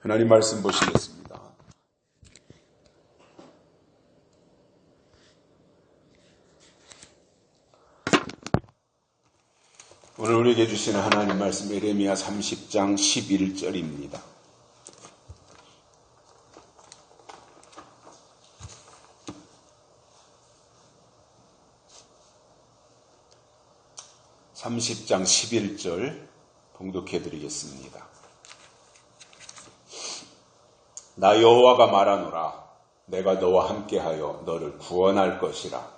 하나님 말씀 보시겠습니다. 오늘 우리에게 주시는 하나님 말씀 예레미야 30장 11절입니다. (30장 11절) 봉독해 드리겠습니다. 나 여호와가 말하노라. 내가 너와 함께하여 너를 구원할 것이라.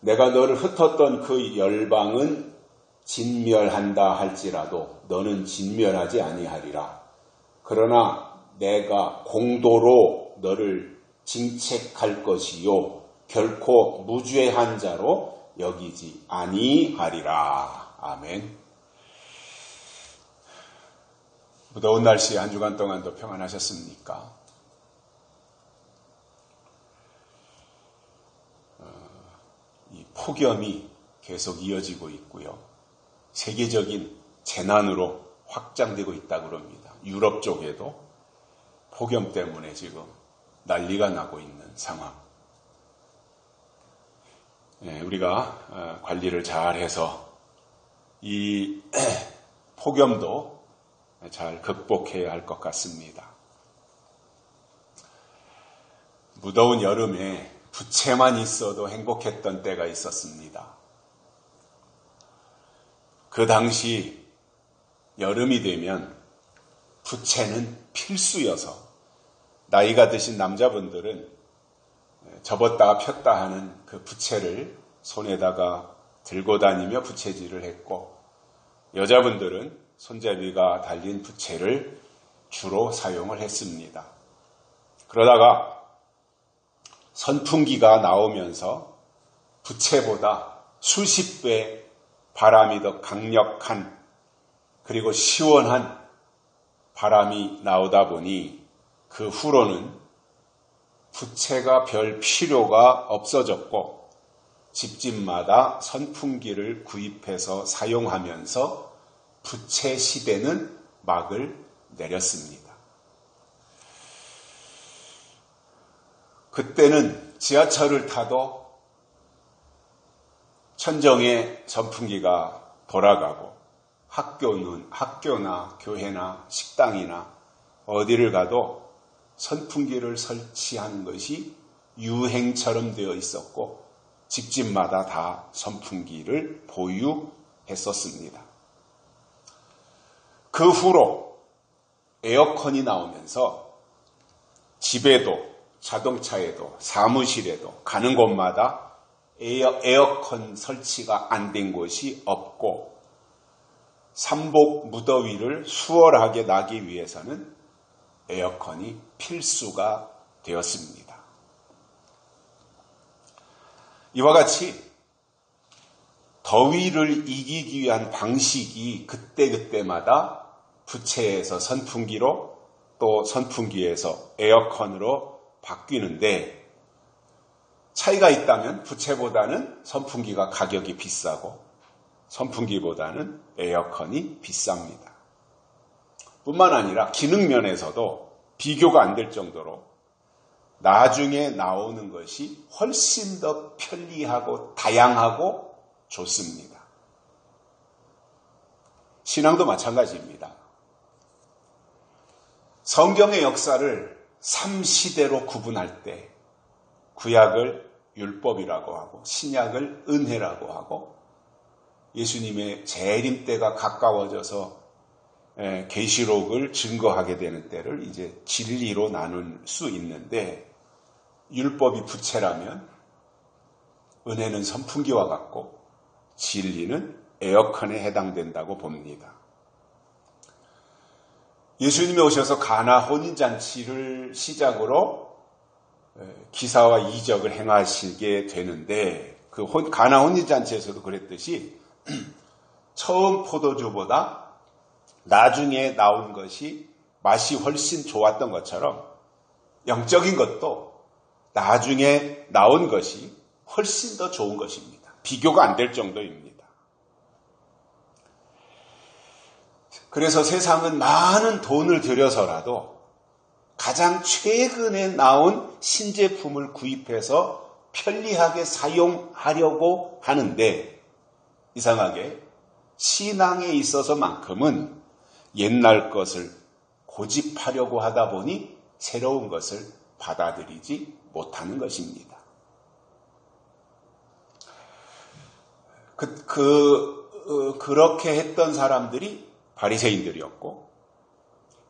내가 너를 흩었던 그 열방은 진멸한다 할지라도 너는 진멸하지 아니하리라. 그러나 내가 공도로 너를 징책할 것이요 결코 무죄한 자로 여기지 아니하리라. 아멘. 무더운 날씨에 한 주간 동안도 평안하셨습니까? 이 폭염이 계속 이어지고 있고요. 세계적인 재난으로 확장되고 있다고 합니다. 유럽 쪽에도 폭염 때문에 지금 난리가 나고 있는 상황. 우리가 관리를 잘해서 이 폭염도 잘 극복해야 할 것 같습니다. 무더운 여름에 부채만 있어도 행복했던 때가 있었습니다. 그 당시 여름이 되면 부채는 필수여서 나이가 드신 남자분들은 접었다 폈다 하는 그 부채를 손에다가 들고 다니며 부채질을 했고, 여자분들은 손잡이가 달린 부채를 주로 사용을 했습니다. 그러다가 선풍기가 나오면서 부채보다 수십 배 바람이 더 강력한 그리고 시원한 바람이 나오다 보니 그 후로는 부채가 별 필요가 없어졌고 집집마다 선풍기를 구입해서 사용하면서 부채 시대는 막을 내렸습니다. 그때는 지하철을 타도 천정에 선풍기가 돌아가고 학교나 교회나 식당이나 어디를 가도 선풍기를 설치하는 것이 유행처럼 되어 있었고 집집마다 다 선풍기를 보유했었습니다. 그 후로 에어컨이 나오면서 집에도 자동차에도 사무실에도 가는 곳마다 에어컨 설치가 안 된 곳이 없고 삼복 무더위를 수월하게 나기 위해서는 에어컨이 필수가 되었습니다. 이와 같이 더위를 이기기 위한 방식이 그때그때마다 부채에서 선풍기로 또 선풍기에서 에어컨으로 바뀌는데, 차이가 있다면 부채보다는 선풍기가 가격이 비싸고 선풍기보다는 에어컨이 비쌉니다. 뿐만 아니라 기능 면에서도 비교가 안 될 정도로 나중에 나오는 것이 훨씬 더 편리하고 다양하고 좋습니다. 신앙도 마찬가지입니다. 성경의 역사를 3시대로 구분할 때 구약을 율법이라고 하고 신약을 은혜라고 하고 예수님의 재림 때가 가까워져서 계시록을 증거하게 되는 때를 이제 진리로 나눌 수 있는데, 율법이 부채라면 은혜는 선풍기와 같고 진리는 에어컨에 해당된다고 봅니다. 예수님이 오셔서 가나 혼인잔치를 시작으로 기사와 이적을 행하시게 되는데, 그 가나 혼인잔치에서도 그랬듯이 처음 포도주보다 나중에 나온 것이 맛이 훨씬 좋았던 것처럼 영적인 것도 나중에 나온 것이 훨씬 더 좋은 것입니다. 비교가 안 될 정도입니다. 그래서 세상은 많은 돈을 들여서라도 가장 최근에 나온 신제품을 구입해서 편리하게 사용하려고 하는데 이상하게 신앙에 있어서만큼은 옛날 것을 고집하려고 하다 보니 새로운 것을 받아들이지 못하는 것입니다. 그렇게 했던 사람들이 바리새인들이었고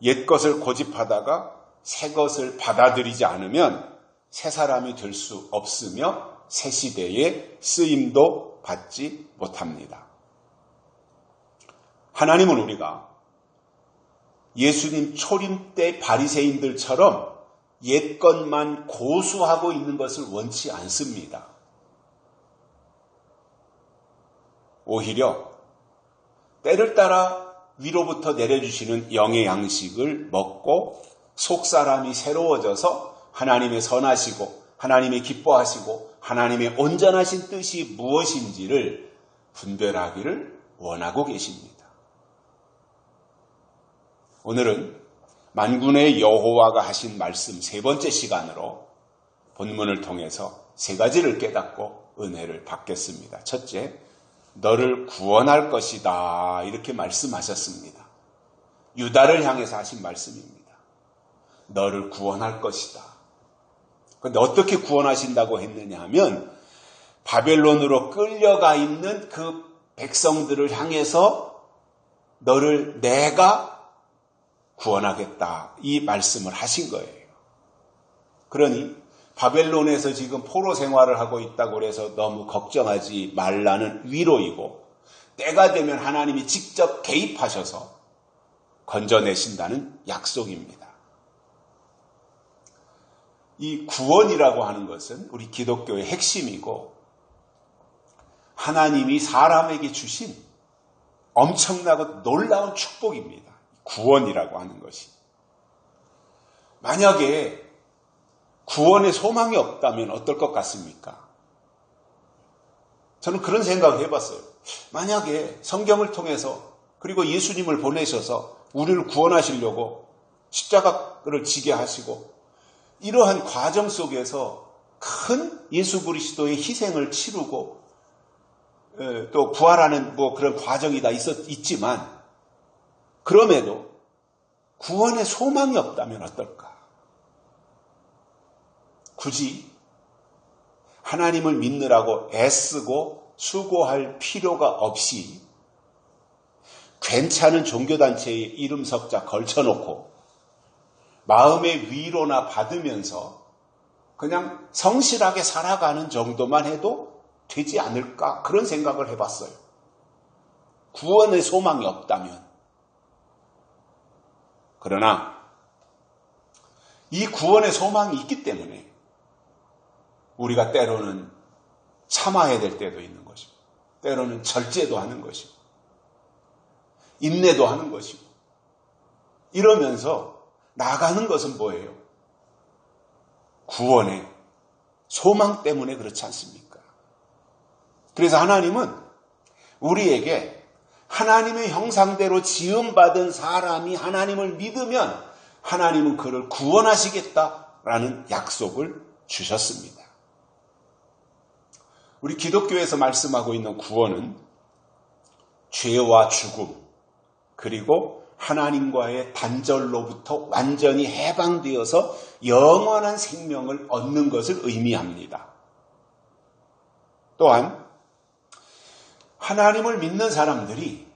옛 것을 고집하다가 새 것을 받아들이지 않으면 새 사람이 될 수 없으며 새 시대에 쓰임도 받지 못합니다. 하나님은 우리가 예수님 초림 때 바리새인들처럼 옛 것만 고수하고 있는 것을 원치 않습니다. 오히려 때를 따라 위로부터 내려주시는 영의 양식을 먹고 속사람이 새로워져서 하나님의 선하시고 하나님의 기뻐하시고 하나님의 온전하신 뜻이 무엇인지를 분별하기를 원하고 계십니다. 오늘은 만군의 여호와가 하신 말씀 세 번째 시간으로 본문을 통해서 세 가지를 깨닫고 은혜를 받겠습니다. 첫째, 너를 구원할 것이다 이렇게 말씀하셨습니다. 유다를 향해서 하신 말씀입니다. 너를 구원할 것이다. 그런데 어떻게 구원하신다고 했느냐 하면 바벨론으로 끌려가 있는 그 백성들을 향해서 너를 내가 구원하겠다 이 말씀을 하신 거예요. 그러니 바벨론에서 지금 포로 생활을 하고 있다고 해서 너무 걱정하지 말라는 위로이고 때가 되면 하나님이 직접 개입하셔서 건져내신다는 약속입니다. 이 구원이라고 하는 것은 우리 기독교의 핵심이고 하나님이 사람에게 주신 엄청나고 놀라운 축복입니다. 구원이라고 하는 것이. 만약에 구원의 소망이 없다면 어떨 것 같습니까? 저는 그런 생각을 해봤어요. 만약에 성경을 통해서 그리고 예수님을 보내셔서 우리를 구원하시려고 십자가를 지게 하시고 이러한 과정 속에서 큰 예수 그리스도의 희생을 치르고 또 부활하는 그런 과정이 다 있지만 그럼에도 구원의 소망이 없다면 어떨까? 굳이 하나님을 믿느라고 애쓰고 수고할 필요가 없이 괜찮은 종교단체의 이름 석자 걸쳐놓고 마음의 위로나 받으면서 그냥 성실하게 살아가는 정도만 해도 되지 않을까? 그런 생각을 해봤어요. 구원의 소망이 없다면. 그러나 이 구원의 소망이 있기 때문에 우리가 때로는 참아야 될 때도 있는 것이고 때로는 절제도 하는 것이고 인내도 하는 것이고 이러면서 나가는 것은 뭐예요? 구원의 소망 때문에 그렇지 않습니까? 그래서 하나님은 우리에게 하나님의 형상대로 지음받은 사람이 하나님을 믿으면 하나님은 그를 구원하시겠다라는 약속을 주셨습니다. 우리 기독교에서 말씀하고 있는 구원은 죄와 죽음 그리고 하나님과의 단절로부터 완전히 해방되어서 영원한 생명을 얻는 것을 의미합니다. 또한 하나님을 믿는 사람들이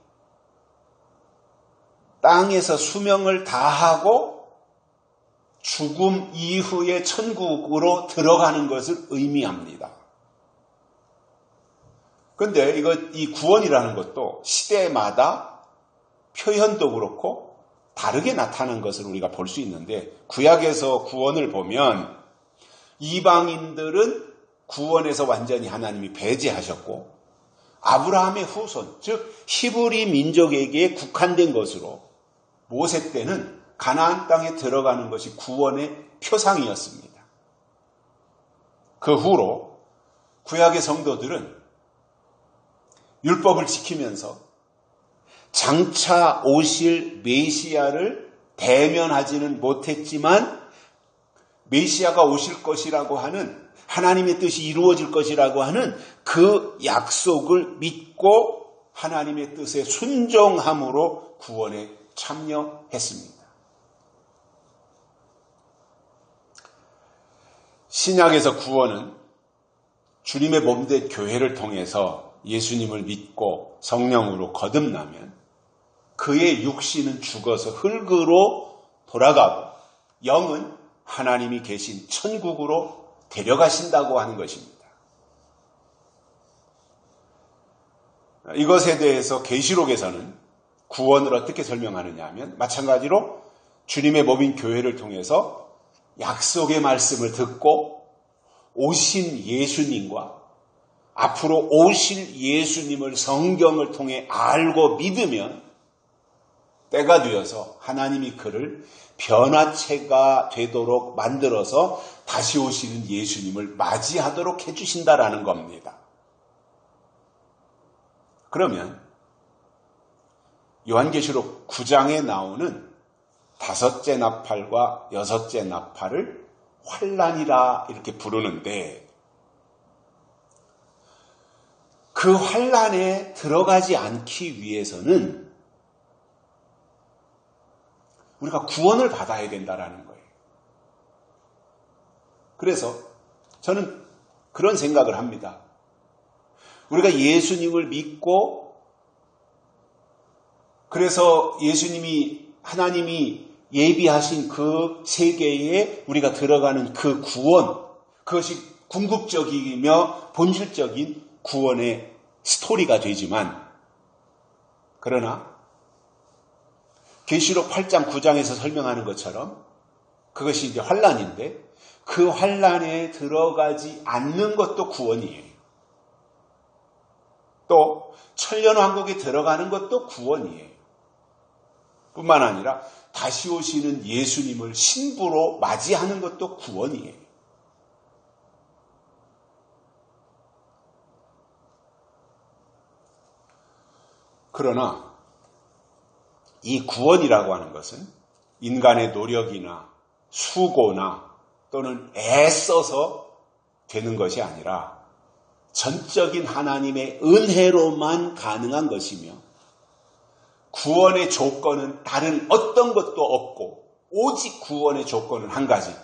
땅에서 수명을 다하고 죽음 이후에 천국으로 들어가는 것을 의미합니다. 그런데 이 구원이라는 것도 시대마다 표현도 그렇고 다르게 나타난 것을 우리가 볼 수 있는데 구약에서 구원을 보면 이방인들은 구원에서 완전히 하나님이 배제하셨고 아브라함의 후손, 즉 히브리 민족에게 국한된 것으로 모세 때는 가나안 땅에 들어가는 것이 구원의 표상이었습니다. 그 후로 구약의 성도들은 율법을 지키면서 장차 오실 메시아를 대면하지는 못했지만 메시아가 오실 것이라고 하는 하나님의 뜻이 이루어질 것이라고 하는 그 약속을 믿고 하나님의 뜻에 순종함으로 구원에 참여했습니다. 신약에서 구원은 주님의 몸된 교회를 통해서 예수님을 믿고 성령으로 거듭나면 그의 육신은 죽어서 흙으로 돌아가고 영은 하나님이 계신 천국으로 데려가신다고 하는 것입니다. 이것에 대해서 계시록에서는 구원을 어떻게 설명하느냐 하면 마찬가지로 주님의 몸인 교회를 통해서 약속의 말씀을 듣고 오신 예수님과 앞으로 오실 예수님을 성경을 통해 알고 믿으면 때가 되어서 하나님이 그를 변화체가 되도록 만들어서 다시 오시는 예수님을 맞이하도록 해주신다라는 겁니다. 그러면 요한계시록 9장에 나오는 5째 나팔과 6째 나팔을 환란이라 이렇게 부르는데 그 환란에 들어가지 않기 위해서는 우리가 구원을 받아야 된다라는 거예요. 그래서 저는 그런 생각을 합니다. 우리가 예수님을 믿고 그래서 예수님이 하나님이 예비하신 그 세계에 우리가 들어가는 그 구원, 그것이 궁극적이며 본질적인 구원의 스토리가 되지만 그러나 계시록 8장 9장에서 설명하는 것처럼 그것이 이제 환란인데 그 환란에 들어가지 않는 것도 구원이에요. 또 천년왕국에 들어가는 것도 구원이에요. 뿐만 아니라 다시 오시는 예수님을 신부로 맞이하는 것도 구원이에요. 그러나 이 구원이라고 하는 것은 인간의 노력이나 수고나 또는 애써서 되는 것이 아니라 전적인 하나님의 은혜로만 가능한 것이며 구원의 조건은 다른 어떤 것도 없고 오직 구원의 조건은 한 가지,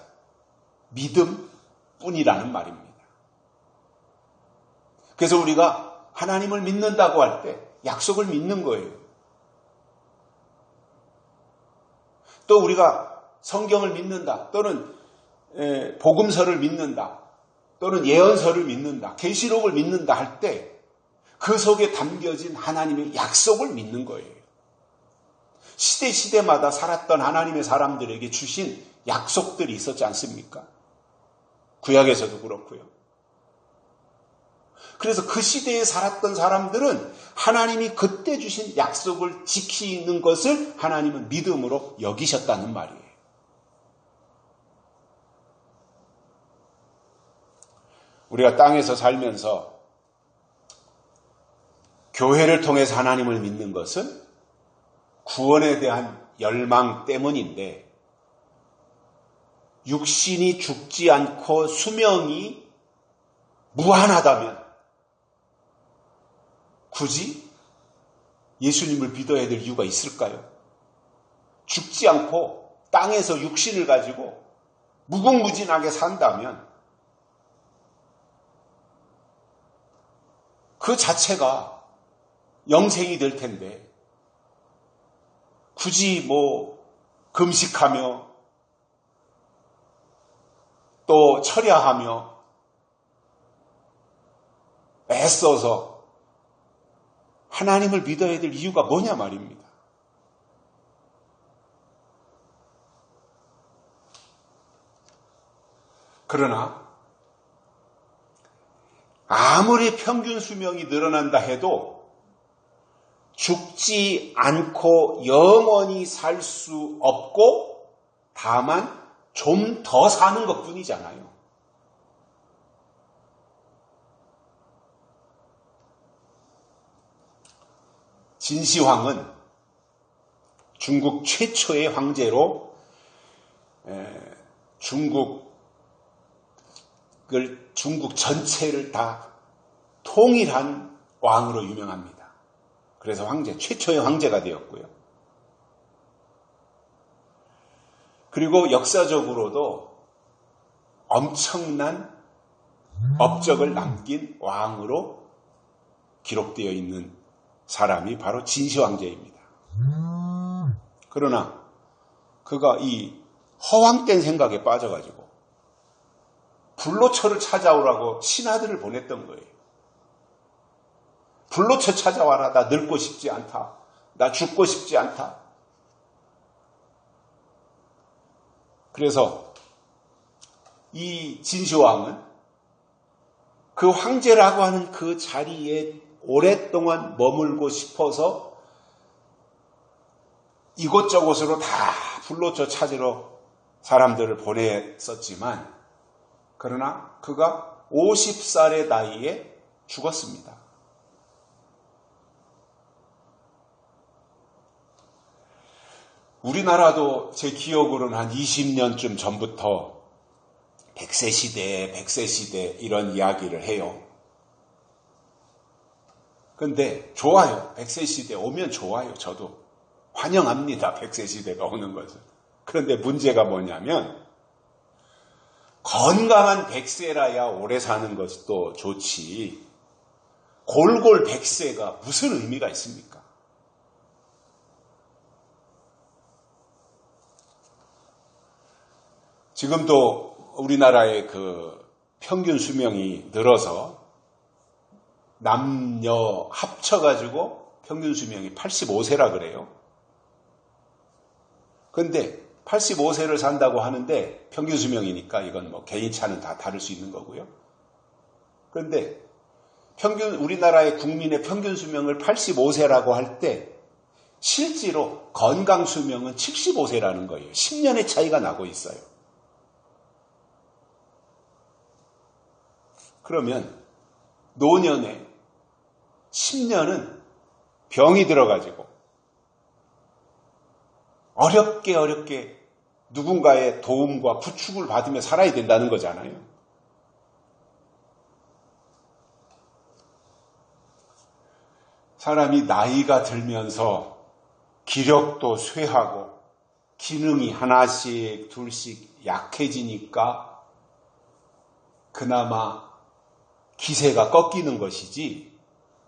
믿음뿐이라는 말입니다. 그래서 우리가 하나님을 믿는다고 할 때 약속을 믿는 거예요. 또 우리가 성경을 믿는다 또는 복음서를 믿는다 또는 예언서를 믿는다 계시록을 믿는다 할 때 그 속에 담겨진 하나님의 약속을 믿는 거예요. 시대마다 살았던 하나님의 사람들에게 주신 약속들이 있었지 않습니까? 구약에서도 그렇고요. 그래서 그 시대에 살았던 사람들은 하나님이 그때 주신 약속을 지키는 것을 하나님은 믿음으로 여기셨다는 말이에요. 우리가 땅에서 살면서 교회를 통해서 하나님을 믿는 것은 구원에 대한 열망 때문인데 육신이 죽지 않고 수명이 무한하다면 굳이 예수님을 믿어야 될 이유가 있을까요? 죽지 않고 땅에서 육신을 가지고 무궁무진하게 산다면 그 자체가 영생이 될 텐데 굳이 금식하며 또 철야하며 애써서 하나님을 믿어야 될 이유가 뭐냐 말입니다. 그러나 아무리 평균 수명이 늘어난다 해도 죽지 않고 영원히 살 수 없고 다만 좀 더 사는 것뿐이잖아요. 진시황은 중국 최초의 황제로 중국 중국 전체를 다 통일한 왕으로 유명합니다. 그래서 최초의 황제가 되었고요. 그리고 역사적으로도 엄청난 업적을 남긴 왕으로 기록되어 있는 사람이 바로 진시 황제입니다. 그러나 그가 이 허황된 생각에 빠져가지고 불로초를 찾아오라고 신하들을 보냈던 거예요. 불로초 찾아와라. 나 늙고 싶지 않다. 나 죽고 싶지 않다. 그래서 이 진시황은 그 황제라고 하는 그 자리에 오랫동안 머물고 싶어서 이곳저곳으로 다 불로초 찾으러 사람들을 보냈었지만 그러나 그가 50살의 나이에 죽었습니다. 우리나라도 제 기억으로는 한 20년쯤 전부터 100세 시대, 100세 시대 이런 이야기를 해요. 근데 좋아요. 100세 시대 오면 좋아요. 저도 환영합니다. 100세 시대가 오는 것을. 그런데 문제가 뭐냐면 건강한 100세라야 오래 사는 것도 좋지 골골 100세가 무슨 의미가 있습니까? 지금도 우리나라의 그 평균 수명이 늘어서 남녀 합쳐가지고 평균 수명이 85세라 그래요. 근데 85세를 산다고 하는데 평균 수명이니까 이건 뭐 개인차는 다 다를 수 있는 거고요. 그런데 우리나라의 국민의 평균 수명을 85세라고 할 때 실제로 건강 수명은 75세라는 거예요. 10년의 차이가 나고 있어요. 그러면 노년에 10년은 병이 들어가지고 어렵게 누군가의 도움과 부축을 받으며 살아야 된다는 거잖아요. 사람이 나이가 들면서 기력도 쇠하고 기능이 하나씩 둘씩 약해지니까 그나마 기세가 꺾이는 것이지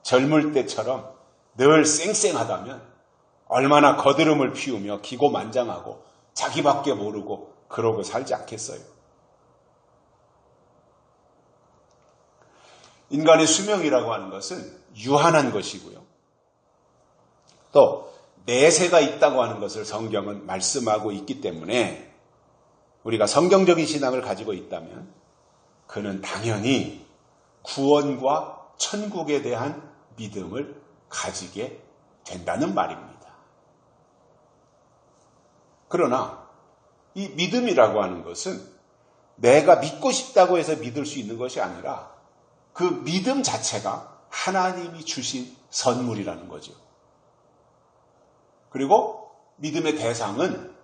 젊을 때처럼 늘 쌩쌩하다면 얼마나 거드름을 피우며 기고만장하고 자기밖에 모르고 그러고 살지 않겠어요. 인간의 수명이라고 하는 것은 유한한 것이고요. 또 내세가 있다고 하는 것을 성경은 말씀하고 있기 때문에 우리가 성경적인 신앙을 가지고 있다면 그는 당연히 구원과 천국에 대한 믿음을 가지게 된다는 말입니다. 그러나 이 믿음이라고 하는 것은 내가 믿고 싶다고 해서 믿을 수 있는 것이 아니라 그 믿음 자체가 하나님이 주신 선물이라는 거죠. 그리고 믿음의 대상은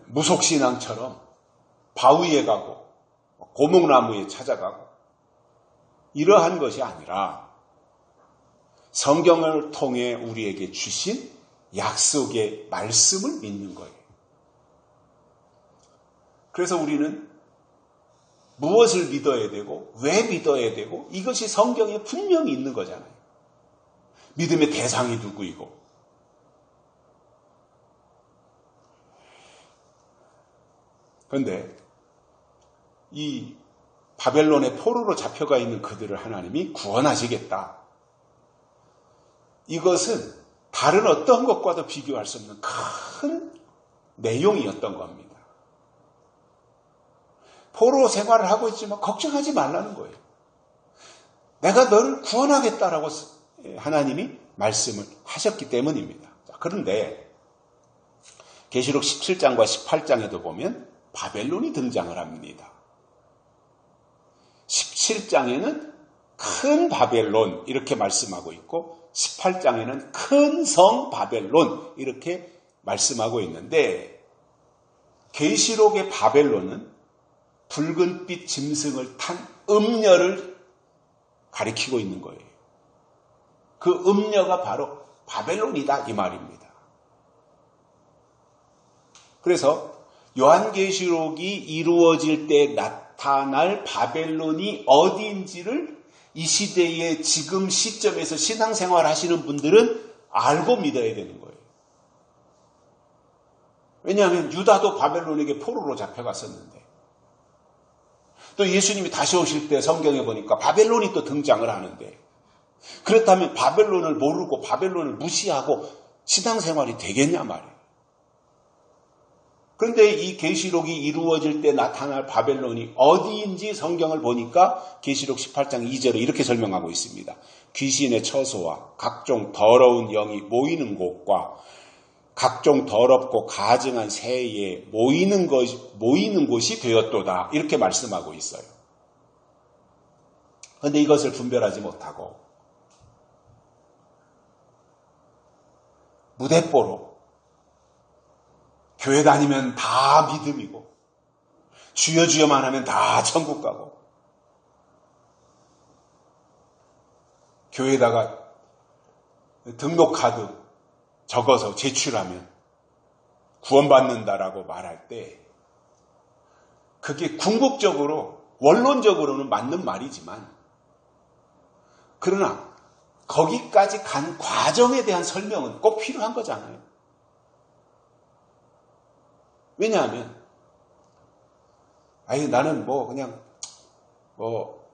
무속신앙처럼 바위에 가고 고목나무에 찾아가고 이러한 것이 아니라 성경을 통해 우리에게 주신 약속의 말씀을 믿는 거예요. 그래서 우리는 무엇을 믿어야 되고 왜 믿어야 되고 이것이 성경에 분명히 있는 거잖아요. 믿음의 대상이 누구이고 그런데 이 바벨론의 포로로 잡혀가 있는 그들을 하나님이 구원하시겠다. 이것은 다른 어떤 것과도 비교할 수 없는 큰 내용이었던 겁니다. 포로 생활을 하고 있지만 걱정하지 말라는 거예요. 내가 너를 구원하겠다라고 하나님이 말씀을 하셨기 때문입니다. 그런데 계시록 17장과 18장에도 보면 바벨론이 등장을 합니다. 17장에는 큰 바벨론 이렇게 말씀하고 있고 18장에는 큰 성 바벨론 이렇게 말씀하고 있는데 계시록의 바벨론은 붉은빛 짐승을 탄 음녀를 가리키고 있는 거예요. 그 음녀가 바로 바벨론이다 이 말입니다. 그래서 요한계시록이 이루어질 때 나타날 바벨론이 어디인지를 이 시대의 지금 시점에서 신앙생활 하시는 분들은 알고 믿어야 되는 거예요. 왜냐하면 유다도 바벨론에게 포로로 잡혀갔었는데 또 예수님이 다시 오실 때 성경에 보니까 바벨론이 또 등장을 하는데 그렇다면 바벨론을 모르고 바벨론을 무시하고 신앙생활이 되겠냐 말이에요. 그런데 이 계시록이 이루어질 때 나타날 바벨론이 어디인지 성경을 보니까 계시록 18장 2절에 이렇게 설명하고 있습니다. 귀신의 처소와 각종 더러운 영이 모이는 곳과 각종 더럽고 가증한 새에 모이는 곳이 되었도다. 이렇게 말씀하고 있어요. 그런데 이것을 분별하지 못하고 무대뽀로 교회 다니면 다 믿음이고 주여 주여만 하면 다 천국 가고 교회에다가 등록카드 적어서 제출하면 구원받는다라고 말할 때 그게 궁극적으로 원론적으로는 맞는 말이지만 그러나 거기까지 간 과정에 대한 설명은 꼭 필요한 거잖아요. 왜냐하면 나는 그냥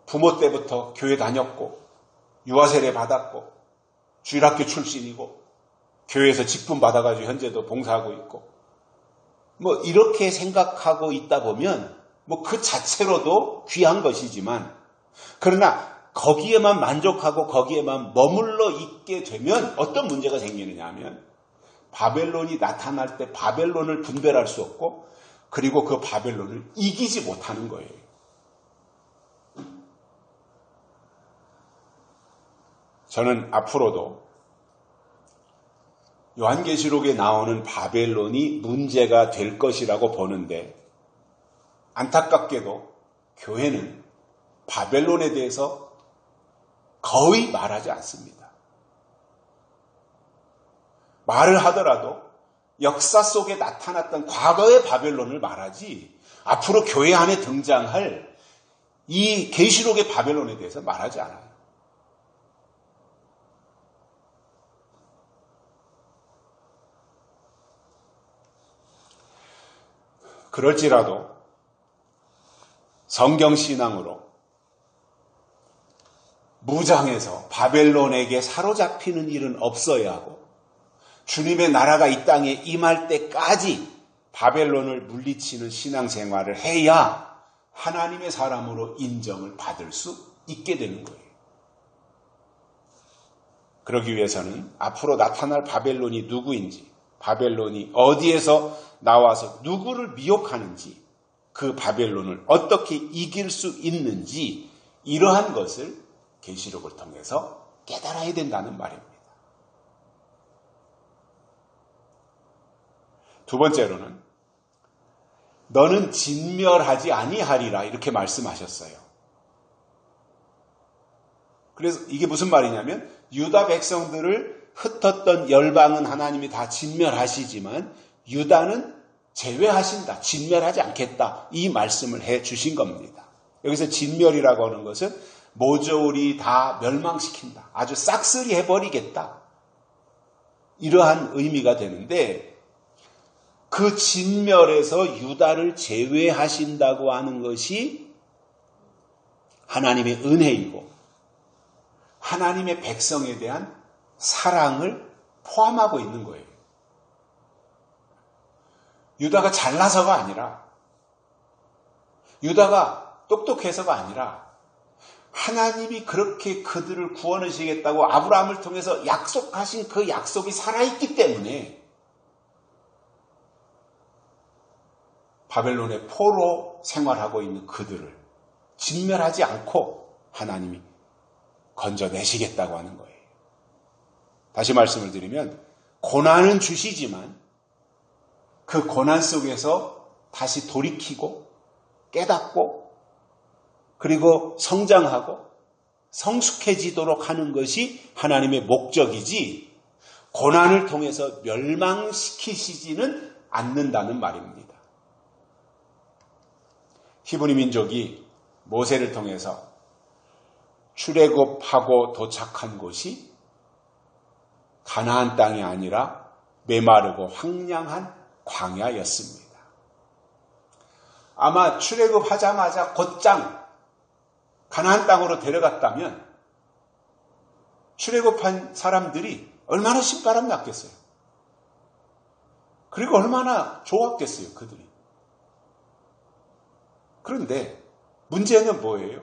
부모 때부터 교회 다녔고 유아세례 받았고 주일학교 출신이고 교회에서 직분 받아가지고 현재도 봉사하고 있고 이렇게 생각하고 있다 보면 그 자체로도 귀한 것이지만 그러나 거기에만 만족하고 거기에만 머물러 있게 되면 어떤 문제가 생기느냐 하면 바벨론이 나타날 때 바벨론을 분별할 수 없고 그리고 그 바벨론을 이기지 못하는 거예요. 저는 앞으로도 요한계시록에 나오는 바벨론이 문제가 될 것이라고 보는데 안타깝게도 교회는 바벨론에 대해서 거의 말하지 않습니다. 말을 하더라도 역사 속에 나타났던 과거의 바벨론을 말하지 앞으로 교회 안에 등장할 이 계시록의 바벨론에 대해서 말하지 않아요. 그럴지라도 성경신앙으로 무장해서 바벨론에게 사로잡히는 일은 없어야 하고 주님의 나라가 이 땅에 임할 때까지 바벨론을 물리치는 신앙생활을 해야 하나님의 사람으로 인정을 받을 수 있게 되는 거예요. 그러기 위해서는 앞으로 나타날 바벨론이 누구인지, 바벨론이 어디에서 나와서 누구를 미혹하는지, 그 바벨론을 어떻게 이길 수 있는지 이러한 것을 계시록을 통해서 깨달아야 된다는 말입니다. 두 번째로는 너는 진멸하지 아니하리라 이렇게 말씀하셨어요. 그래서 이게 무슨 말이냐면 유다 백성들을 흩었던 열방은 하나님이 다 진멸하시지만 유다는 제외하신다. 진멸하지 않겠다. 이 말씀을 해 주신 겁니다. 여기서 진멸이라고 하는 것은 모조리 다 멸망시킨다. 아주 싹쓸이 해버리겠다. 이러한 의미가 되는데 그 진멸에서 유다를 제외하신다고 하는 것이 하나님의 은혜이고 하나님의 백성에 대한 사랑을 포함하고 있는 거예요. 유다가 잘나서가 아니라 유다가 똑똑해서가 아니라 하나님이 그렇게 그들을 구원하시겠다고 아브라함을 통해서 약속하신 그 약속이 살아있기 때문에 바벨론의 포로 생활하고 있는 그들을 진멸하지 않고 하나님이 건져내시겠다고 하는 거예요. 다시 말씀을 드리면 고난은 주시지만 그 고난 속에서 다시 돌이키고 깨닫고 그리고 성장하고 성숙해지도록 하는 것이 하나님의 목적이지 고난을 통해서 멸망시키시지는 않는다는 말입니다. 히브리 민족이 모세를 통해서 출애굽하고 도착한 곳이 가나안 땅이 아니라 메마르고 황량한 광야였습니다. 아마 출애굽하자마자 곧장 가나안 땅으로 데려갔다면 출애굽한 사람들이 얼마나 신바람 났겠어요. 그리고 얼마나 좋았겠어요, 그들이. 그런데 문제는 뭐예요?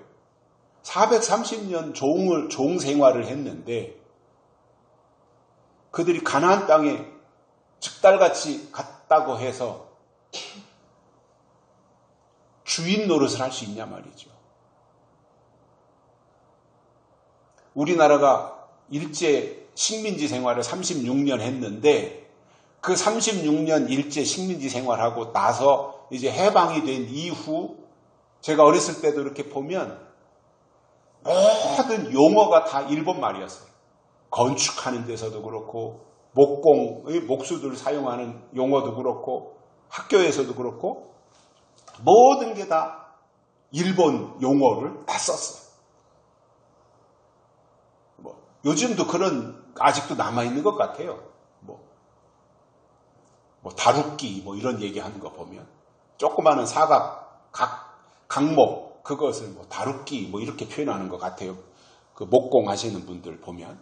430년 종 생활을 했는데 그들이 가나안 땅에 즉달같이 갔다고 해서 주인 노릇을 할 수 있냐 말이죠. 우리나라가 일제 식민지 생활을 36년 했는데 그 36년 일제 식민지 생활하고 나서 이제 해방이 된 이후 제가 어렸을 때도 이렇게 보면 모든 용어가 다 일본 말이었어요. 건축하는 데서도 그렇고 목공의 목수들 사용하는 용어도 그렇고 학교에서도 그렇고 모든 게 다 일본 용어를 다 썼어요. 요즘도 그런 아직도 남아있는 것 같아요. 다루끼 이런 얘기하는 거 보면 조그마한 사각 강목 그것을 다루끼 이렇게 표현하는 것 같아요. 그 목공하시는 분들 보면.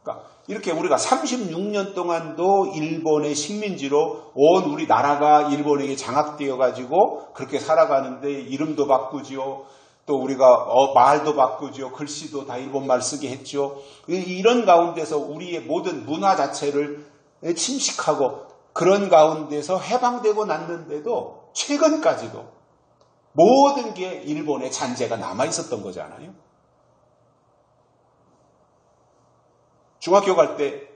그러니까 이렇게 우리가 36년 동안도 일본의 식민지로 온 우리나라가 일본에게 장악되어 가지고 그렇게 살아가는데 이름도 바꾸지요. 또 우리가 말도 바꾸죠. 글씨도 다 일본말 쓰게 했죠. 이런 가운데서 우리의 모든 문화 자체를 침식하고 그런 가운데서 해방되고 났는데도 최근까지도 모든 게 일본의 잔재가 남아있었던 거잖아요. 중학교 갈 때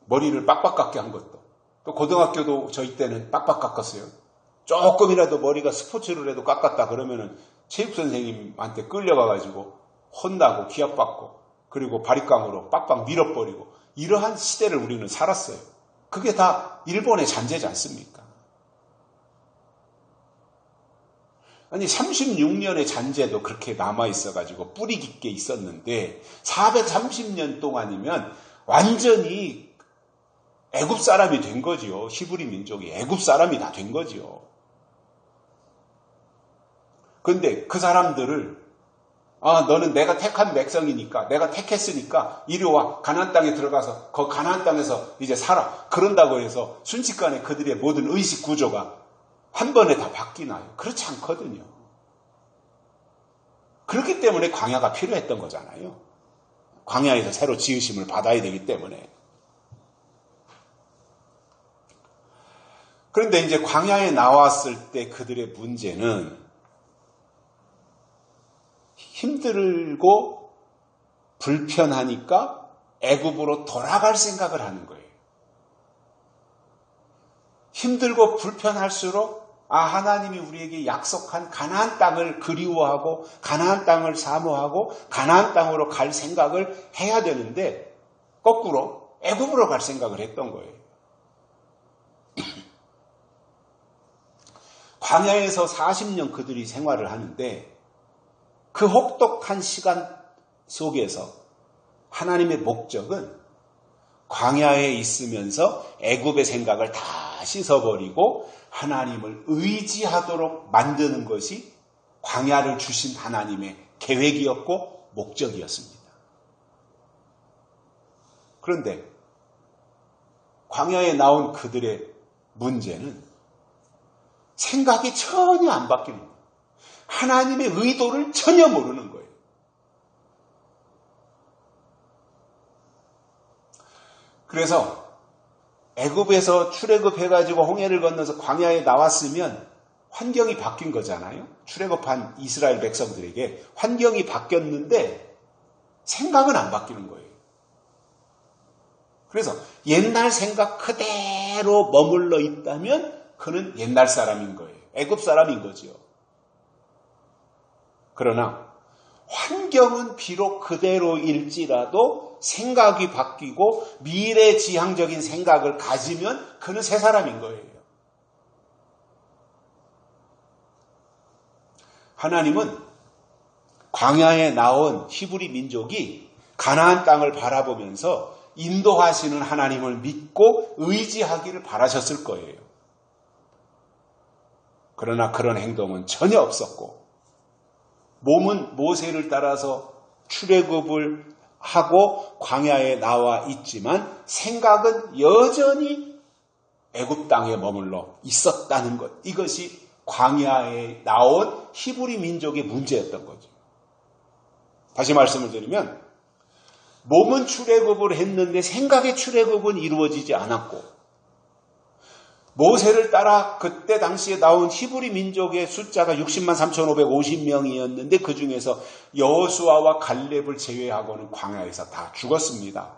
머리를 빡빡 깎게 한 것도 또 고등학교도 저희 때는 빡빡 깎았어요. 조금이라도 머리가 스포츠를 해도 깎았다 그러면은 체육선생님한테 끌려가가지고 혼나고 기합받고 그리고 바리깡으로 빡빡 밀어버리고 이러한 시대를 우리는 살았어요. 그게 다 일본의 잔재지 않습니까? 아니 36년의 잔재도 그렇게 남아있어가지고 뿌리 깊게 있었는데 430년 동안이면 완전히 애굽 사람이 된 거지요. 히브리 민족이 애굽 사람이 다 된 거지요. 그런데 그 사람들을 너는 내가 택한 백성이니까 내가 택했으니까 이리 와 가나안 땅에 들어가서 그 가나안 땅에서 이제 살아 그런다고 해서 순식간에 그들의 모든 의식 구조가 한 번에 다 바뀌나요? 그렇지 않거든요. 그렇기 때문에 광야가 필요했던 거잖아요. 광야에서 새로 지으심을 받아야 되기 때문에. 그런데 이제 광야에 나왔을 때 그들의 문제는 힘들고 불편하니까 애굽으로 돌아갈 생각을 하는 거예요. 힘들고 불편할수록 하나님이 우리에게 약속한 가나안 땅을 그리워하고 가나안 땅을 사모하고 가나안 땅으로 갈 생각을 해야 되는데 거꾸로 애굽으로 갈 생각을 했던 거예요. 광야에서 40년 그들이 생활을 하는데 그 혹독한 시간 속에서 하나님의 목적은 광야에 있으면서 애굽의 생각을 다 씻어버리고 하나님을 의지하도록 만드는 것이 광야를 주신 하나님의 계획이었고 목적이었습니다. 그런데 광야에 나온 그들의 문제는 생각이 전혀 안 바뀌는 거예요. 하나님의 의도를 전혀 모르는 거예요. 그래서 애굽에서 출애굽해가지고 홍해를 건너서 광야에 나왔으면 환경이 바뀐 거잖아요. 출애굽한 이스라엘 백성들에게 환경이 바뀌었는데 생각은 안 바뀌는 거예요. 그래서 옛날 생각 그대로 머물러 있다면 그는 옛날 사람인 거예요. 애굽 사람인 거죠. 그러나 환경은 비록 그대로일지라도 생각이 바뀌고 미래지향적인 생각을 가지면 그는 새 사람인 거예요. 하나님은 광야에 나온 히브리 민족이 가나안 땅을 바라보면서 인도하시는 하나님을 믿고 의지하기를 바라셨을 거예요. 그러나 그런 행동은 전혀 없었고 몸은 모세를 따라서 출애굽을 하고 광야에 나와 있지만 생각은 여전히 애굽 땅에 머물러 있었다는 것. 이것이 광야에 나온 히브리 민족의 문제였던 거죠. 다시 말씀을 드리면 몸은 출애굽을 했는데 생각의 출애굽은 이루어지지 않았고 모세를 따라 그때 당시에 나온 히브리 민족의 숫자가 60만 3,550명이었는데 그 중에서 여호수아와 갈렙을 제외하고는 광야에서 다 죽었습니다.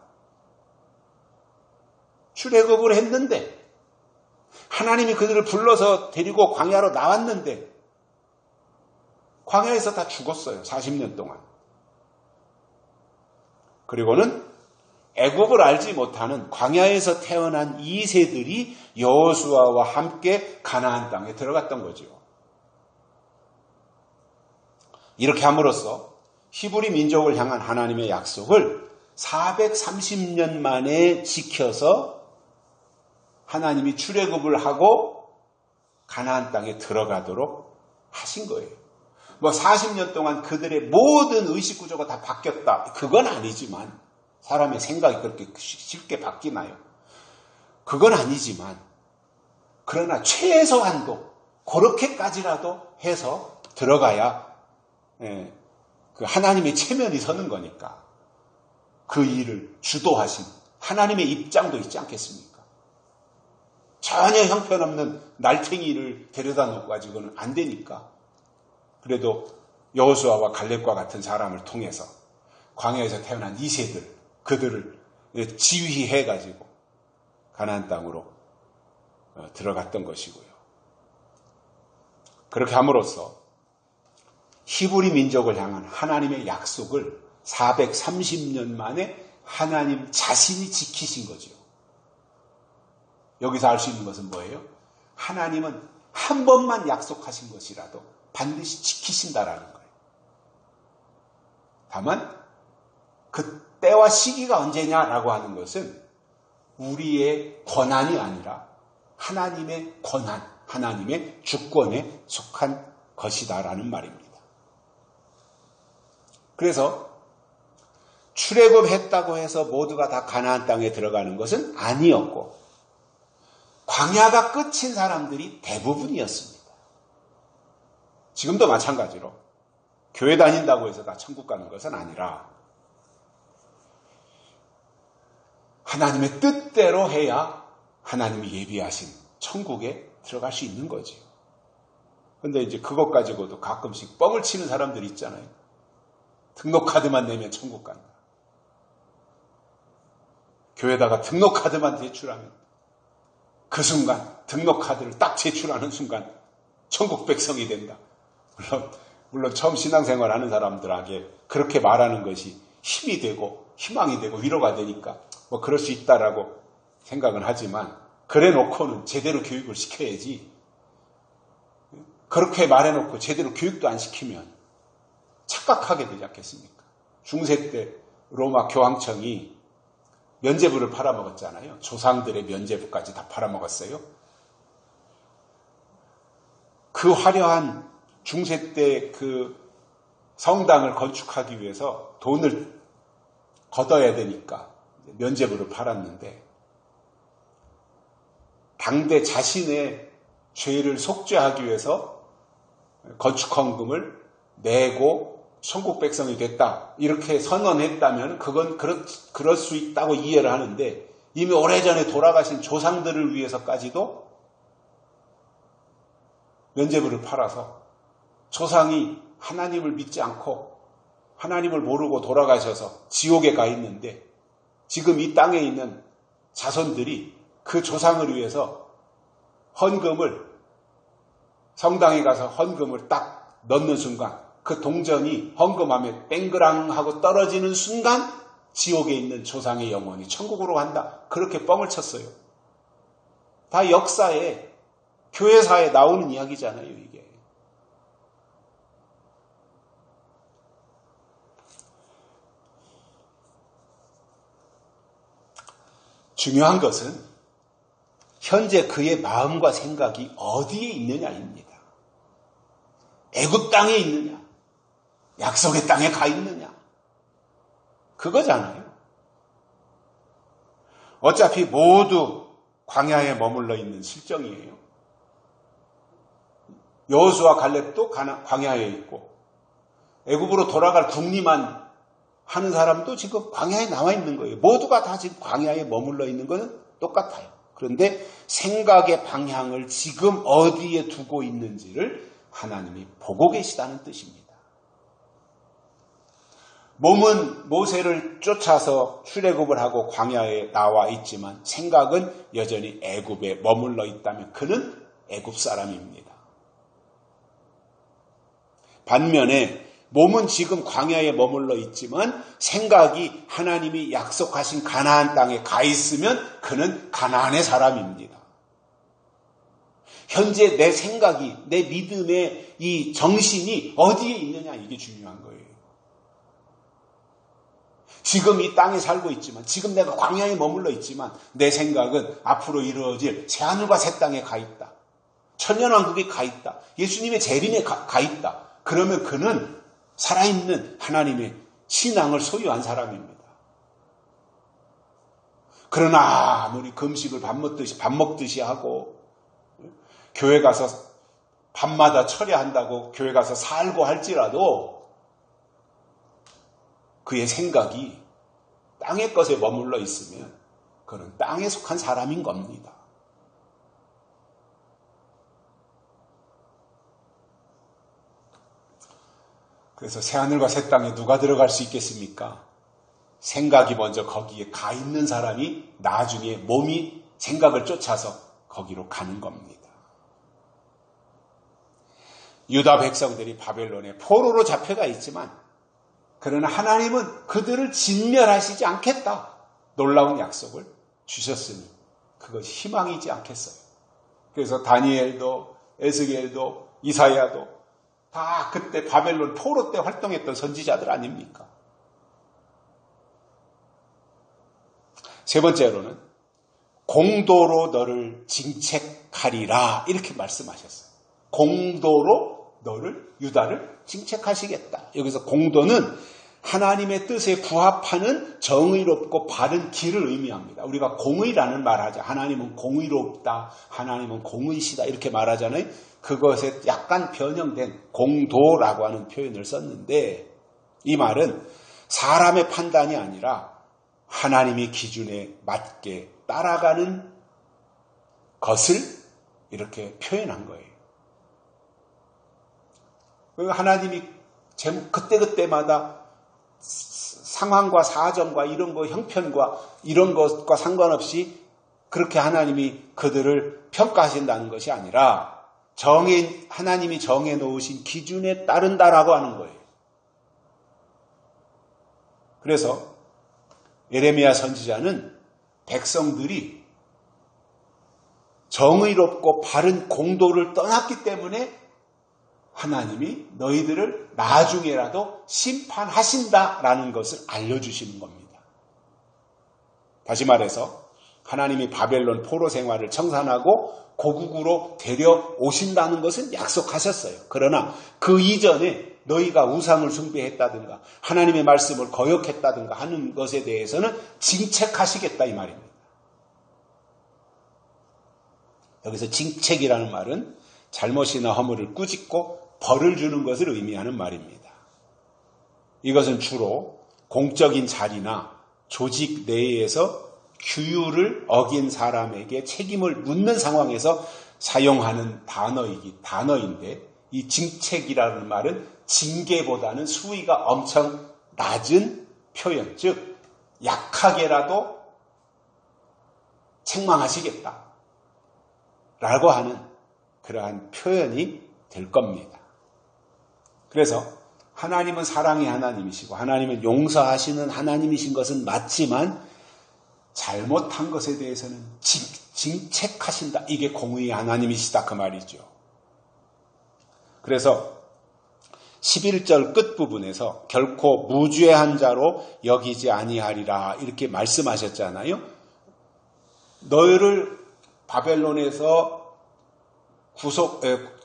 출애굽을 했는데 하나님이 그들을 불러서 데리고 광야로 나왔는데 광야에서 다 죽었어요. 40년 동안. 그리고는 애굽을 알지 못하는 광야에서 태어난 2세들이 여호수아와 함께 가나안 땅에 들어갔던 거죠. 이렇게 함으로써 히브리 민족을 향한 하나님의 약속을 430년 만에 지켜서 하나님이 출애굽을 하고 가나안 땅에 들어가도록 하신 거예요. 40년 동안 그들의 모든 의식 구조가 다 바뀌었다. 그건 아니지만 사람의 생각이 그렇게 쉽게 바뀌나요? 그건 아니지만 그러나 최소한도 그렇게까지라도 해서 들어가야 그 하나님의 체면이 서는 거니까 그 일을 주도하신 하나님의 입장도 있지 않겠습니까? 전혀 형편없는 날탱이를 데려다 놓고 가지고는 안 되니까 그래도 여호수아와 갈렙과 같은 사람을 통해서 광야에서 태어난 2세들 그들을 지휘해가지고 가나안 땅으로 들어갔던 것이고요. 그렇게 함으로써 히브리 민족을 향한 하나님의 약속을 430년 만에 하나님 자신이 지키신 거죠. 여기서 알 수 있는 것은 뭐예요? 하나님은 한 번만 약속하신 것이라도 반드시 지키신다라는 거예요. 다만 그 때와 시기가 언제냐라고 하는 것은 우리의 권한이 아니라 하나님의 권한, 하나님의 주권에 속한 것이다라는 말입니다. 그래서 출애굽했다고 해서 모두가 다 가나안 땅에 들어가는 것은 아니었고 광야가 끝인 사람들이 대부분이었습니다. 지금도 마찬가지로 교회 다닌다고 해서 다 천국 가는 것은 아니라 하나님의 뜻대로 해야 하나님이 예비하신 천국에 들어갈 수 있는 거지요. 그런데 이제 그것 가지고도 가끔씩 뻥을 치는 사람들이 있잖아요. 등록카드만 내면 천국 간다. 교회에다가 등록카드만 제출하면 그 순간 등록카드를 딱 제출하는 순간 천국 백성이 된다. 물론 처음 신앙생활 하는 사람들에게 그렇게 말하는 것이 힘이 되고 희망이 되고 위로가 되니까 그럴 수 있다라고 생각은 하지만 그래 놓고는 제대로 교육을 시켜야지. 그렇게 말해놓고 제대로 교육도 안 시키면 착각하게 되지 않겠습니까? 중세 때 로마 교황청이 면죄부를 팔아먹었잖아요. 조상들의 면죄부까지 다 팔아먹었어요. 그 화려한 중세 때 그 성당을 건축하기 위해서 돈을 걷어야 되니까 면죄부를 팔았는데 당대 자신의 죄를 속죄하기 위해서 건축헌금을 내고 천국 백성이 됐다 이렇게 선언했다면 그건 그럴 수 있다고 이해를 하는데 이미 오래전에 돌아가신 조상들을 위해서까지도 면죄부를 팔아서 조상이 하나님을 믿지 않고 하나님을 모르고 돌아가셔서 지옥에 가 있는데 지금 이 땅에 있는 자손들이 그 조상을 위해서 헌금을 성당에 가서 헌금을 딱 넣는 순간 그 동전이 헌금함에 땡그랑 하고 떨어지는 순간 지옥에 있는 조상의 영혼이 천국으로 간다. 그렇게 뻥을 쳤어요. 다 역사에, 교회사에 나오는 이야기잖아요, 이게. 중요한 것은 현재 그의 마음과 생각이 어디에 있느냐입니다. 애굽 땅에 있느냐? 약속의 땅에 가 있느냐? 그거잖아요. 어차피 모두 광야에 머물러 있는 실정이에요. 여호수아 갈렙도 광야에 있고 애굽으로 돌아갈 궁리만 하는 사람도 지금 광야에 나와 있는 거예요. 모두가 다 지금 광야에 머물러 있는 것은 똑같아요. 그런데 생각의 방향을 지금 어디에 두고 있는지를 하나님이 보고 계시다는 뜻입니다. 몸은 모세를 쫓아서 출애굽을 하고 광야에 나와 있지만 생각은 여전히 애굽에 머물러 있다면 그는 애굽 사람입니다. 반면에 몸은 지금 광야에 머물러 있지만 생각이 하나님이 약속하신 가나안 땅에 가 있으면 그는 가나안의 사람입니다. 현재 내 생각이, 내 믿음의 이 정신이 어디에 있느냐, 이게 중요한 거예요. 지금 이 땅에 살고 있지만, 지금 내가 광야에 머물러 있지만 내 생각은 앞으로 이루어질 새하늘과 새 땅에 가 있다. 천년왕국에 가 있다. 예수님의 재림에 가 있다. 그러면 그는 살아있는 하나님의 신앙을 소유한 사람입니다. 그러나 아무리 금식을 밥 먹듯이 하고 교회 가서 밤마다 철야한다고 교회 가서 살고 할지라도 그의 생각이 땅의 것에 머물러 있으면 그는 땅에 속한 사람인 겁니다. 그래서 새하늘과 새 땅에 누가 들어갈 수 있겠습니까? 생각이 먼저 거기에 가 있는 사람이 나중에 몸이 생각을 쫓아서 거기로 가는 겁니다. 유다 백성들이 바벨론에 포로로 잡혀가 있지만 그러나 하나님은 그들을 진멸하시지 않겠다. 놀라운 약속을 주셨으니 그것이 희망이지 않겠어요. 그래서 다니엘도 에스겔도 이사야도 다 그때 바벨론 포로 때 활동했던 선지자들 아닙니까? 세 번째로는 공도로 너를 징책하리라 이렇게 말씀하셨어요. 공도로 너를 유다를 징책하시겠다. 여기서 공도는 하나님의 뜻에 부합하는 정의롭고 바른 길을 의미합니다. 우리가 공의라는 말 하죠. 하나님은 공의롭다. 하나님은 공의시다. 이렇게 말하잖아요. 그것에 약간 변형된 공도라고 하는 표현을 썼는데 이 말은 사람의 판단이 아니라 하나님의 기준에 맞게 따라가는 것을 이렇게 표현한 거예요. 하나님이 그때그때마다 상황과 사정과 이런 거 형편과 이런 것과 상관없이 그렇게 하나님이 그들을 평가하신다는 것이 아니라 하나님이 정해놓으신 기준에 따른다라고 하는 거예요. 그래서 예레미야 선지자는 백성들이 정의롭고 바른 공도를 떠났기 때문에 하나님이 너희들을 나중에라도 심판하신다라는 것을 알려주시는 겁니다. 다시 말해서 하나님이 바벨론 포로 생활을 청산하고 고국으로 데려오신다는 것은 약속하셨어요. 그러나 그 이전에 너희가 우상을 숭배했다든가 하나님의 말씀을 거역했다든가 하는 것에 대해서는 징책하시겠다 이 말입니다. 여기서 징책이라는 말은 잘못이나 허물을 꾸짖고 벌을 주는 것을 의미하는 말입니다. 이것은 주로 공적인 자리나 조직 내에서 규율을 어긴 사람에게 책임을 묻는 상황에서 사용하는 단어인데 이 징책이라는 말은 징계보다는 수위가 엄청 낮은 표현, 즉 약하게라도 책망하시겠다 라고 하는 그러한 표현이 될 겁니다. 그래서 하나님은 사랑의 하나님이시고 하나님은 용서하시는 하나님이신 것은 맞지만 잘못한 것에 대해서는 징책하신다. 이게 공의의 하나님이시다 그 말이죠. 그래서 11절 끝부분에서 결코 무죄한 자로 여기지 아니하리라 이렇게 말씀하셨잖아요. 너희를 바벨론에서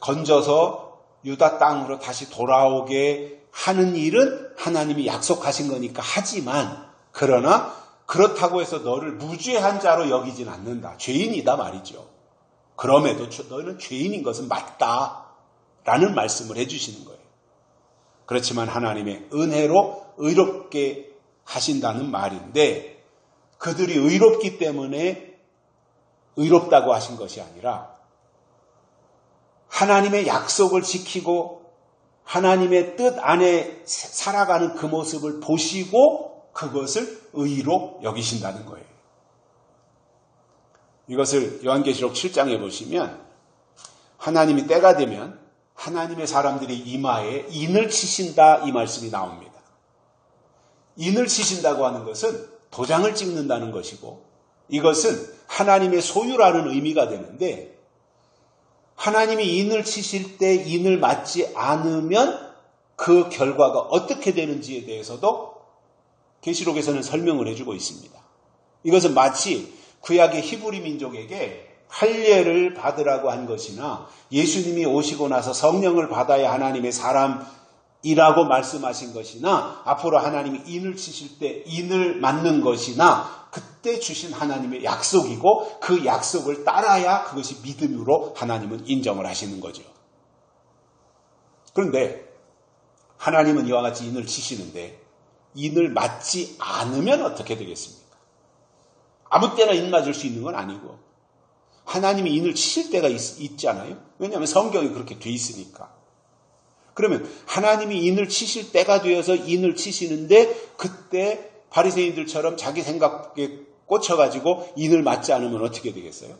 건져서 유다 땅으로 다시 돌아오게 하는 일은 하나님이 약속하신 거니까 하지만 그러나 그렇다고 해서 너를 무죄한 자로 여기진 않는다. 죄인이다 말이죠. 그럼에도 너는 죄인인 것은 맞다라는 말씀을 해주시는 거예요. 그렇지만 하나님의 은혜로 의롭게 하신다는 말인데 그들이 의롭기 때문에 의롭다고 하신 것이 아니라 하나님의 약속을 지키고 하나님의 뜻 안에 살아가는 그 모습을 보시고 그것을 의로 여기신다는 거예요. 이것을 요한계시록 7장에 보시면 하나님이 때가 되면 하나님의 사람들이 이마에 인을 치신다 이 말씀이 나옵니다. 인을 치신다고 하는 것은 도장을 찍는다는 것이고 이것은 하나님의 소유라는 의미가 되는데 하나님이 인을 치실 때 인을 맞지 않으면 그 결과가 어떻게 되는지에 대해서도 계시록에서는 설명을 해주고 있습니다. 이것은 마치 구약의 히브리 민족에게 할례를 받으라고 한 것이나 예수님이 오시고 나서 성령을 받아야 하나님의 사람이라고 말씀하신 것이나 앞으로 하나님이 인을 치실 때 인을 맞는 것이나 그때 주신 하나님의 약속이고 그 약속을 따라야 그것이 믿음으로 하나님은 인정을 하시는 거죠. 그런데 하나님은 이와 같이 인을 치시는데 인을 맞지 않으면 어떻게 되겠습니까? 아무 때나 인 맞을 수 있는 건 아니고 하나님이 인을 치실 때가 있잖아요. 왜냐하면 성경이 그렇게 돼 있으니까. 그러면 하나님이 인을 치실 때가 되어서 인을 치시는데 그때 바리새인들처럼 자기 생각에 꽂혀가지고 인을 맞지 않으면 어떻게 되겠어요?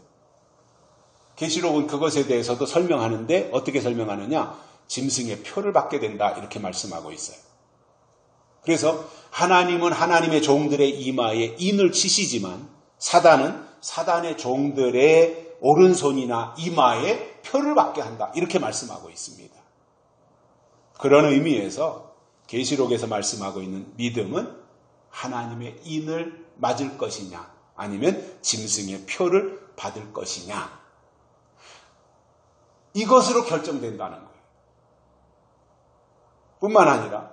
계시록은 그것에 대해서도 설명하는데 어떻게 설명하느냐? 짐승의 표를 받게 된다 이렇게 말씀하고 있어요. 그래서 하나님은 하나님의 종들의 이마에 인을 치시지만 사단은 사단의 종들의 오른손이나 이마에 표를 받게 한다 이렇게 말씀하고 있습니다. 그런 의미에서 계시록에서 말씀하고 있는 믿음은 하나님의 인을 맞을 것이냐 아니면 짐승의 표를 받을 것이냐 이것으로 결정된다는 거예요. 뿐만 아니라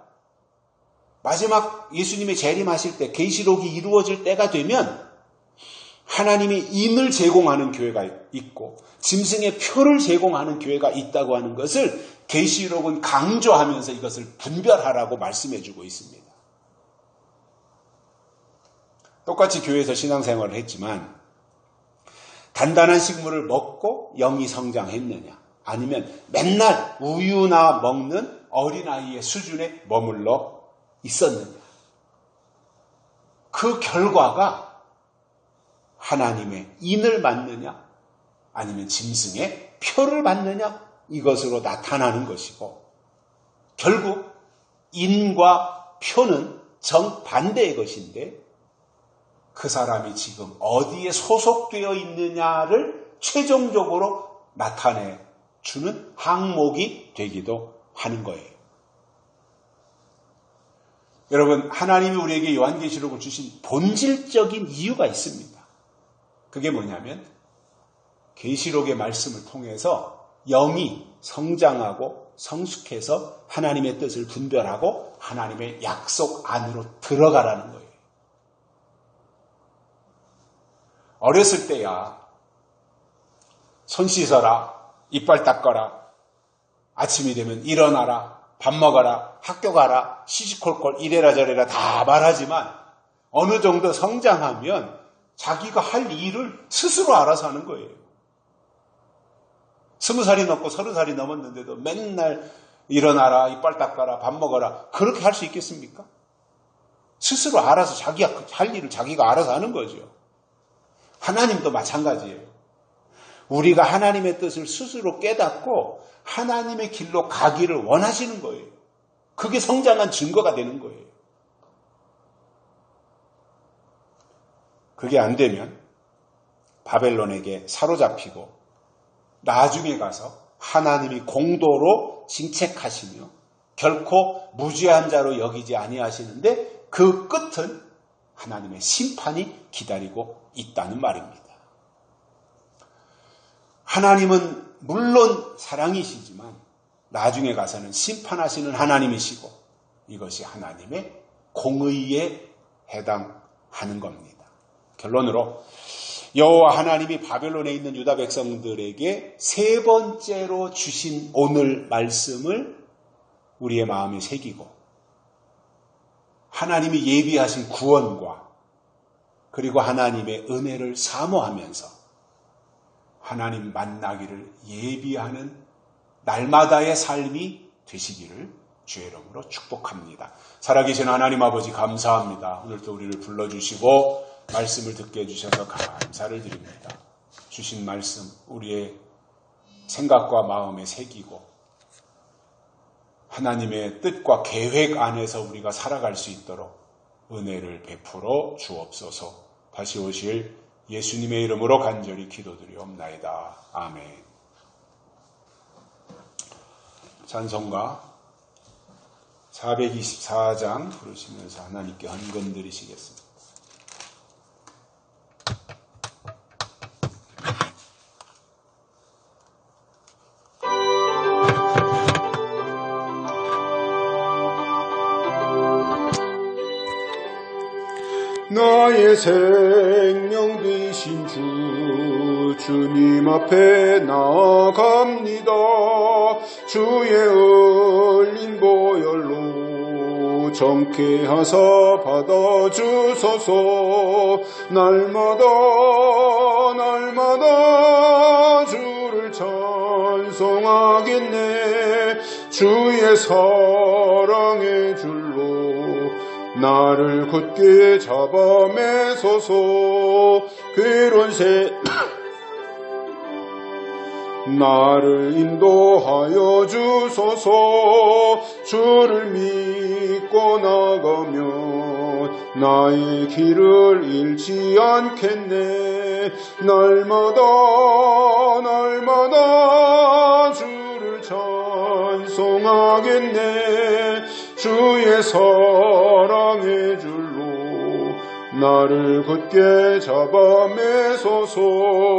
마지막 예수님의 재림하실 때 계시록이 이루어질 때가 되면 하나님이 인을 제공하는 교회가 있고 짐승의 표를 제공하는 교회가 있다고 하는 것을 계시록은 강조하면서 이것을 분별하라고 말씀해주고 있습니다. 똑같이 교회에서 신앙생활을 했지만 단단한 식물을 먹고 영이 성장했느냐 아니면 맨날 우유나 먹는 어린아이의 수준에 머물러 있었느냐 그 결과가 하나님의 인을 받느냐 아니면 짐승의 표를 받느냐 이것으로 나타나는 것이고 결국 인과 표는 정반대의 것인데 그 사람이 지금 어디에 소속되어 있느냐를 최종적으로 나타내주는 항목이 되기도 하는 거예요. 여러분 하나님이 우리에게 요한계시록을 주신 본질적인 이유가 있습니다. 그게 뭐냐면 계시록의 말씀을 통해서 영이 성장하고 성숙해서 하나님의 뜻을 분별하고 하나님의 약속 안으로 들어가라는 거예요. 어렸을 때야 손 씻어라, 이빨 닦아라, 아침이 되면 일어나라, 밥 먹어라, 학교 가라, 시시콜콜 이래라 저래라 다 말하지만 어느 정도 성장하면 자기가 할 일을 스스로 알아서 하는 거예요. 20살이 넘고 30살이 넘었는데도 맨날 일어나라, 이빨 닦아라, 밥 먹어라 그렇게 할 수 있겠습니까? 스스로 알아서 자기가 할 일을 자기가 알아서 하는 거죠. 하나님도 마찬가지예요. 우리가 하나님의 뜻을 스스로 깨닫고 하나님의 길로 가기를 원하시는 거예요. 그게 성장한 증거가 되는 거예요. 그게 안 되면 바벨론에게 사로잡히고 나중에 가서 하나님이 공도로 징책하시며 결코 무죄한 자로 여기지 아니하시는데 그 끝은 하나님의 심판이 기다리고 있다는 말입니다. 하나님은 물론 사랑이시지만 나중에 가서는 심판하시는 하나님이시고 이것이 하나님의 공의에 해당하는 겁니다. 결론으로 여호와 하나님이 바벨론에 있는 유다 백성들에게 세 번째로 주신 오늘 말씀을 우리의 마음에 새기고 하나님이 예비하신 구원과 그리고 하나님의 은혜를 사모하면서 하나님 만나기를 예비하는 날마다의 삶이 되시기를 주의 이름으로 축복합니다. 살아계신 하나님 아버지 감사합니다. 오늘도 우리를 불러주시고 말씀을 듣게 해주셔서 감사를 드립니다. 주신 말씀 우리의 생각과 마음에 새기고 하나님의 뜻과 계획 안에서 우리가 살아갈 수 있도록 은혜를 베풀어 주옵소서. 다시 오실 예수님의 이름으로 간절히 기도드리옵나이다. 아멘. 찬송가 424장 부르시면서 하나님께 헌금 드리시겠습니다. 나의 생명 되신 주님 앞에 나아갑니다. 주의 흘린 보혈로 정케 하사 받아주소서. 날마다 주를 찬송하겠네. 주의 사랑의 줄로 나를 굳게 잡아 매소서. 괴로운 새 나를 인도하여 주소서. 주를 믿고 나가면 나의 길을 잃지 않겠네. 날마다 주를 찬송하겠네. 주의 사랑의 줄로 나를 굳게 잡아 매소서.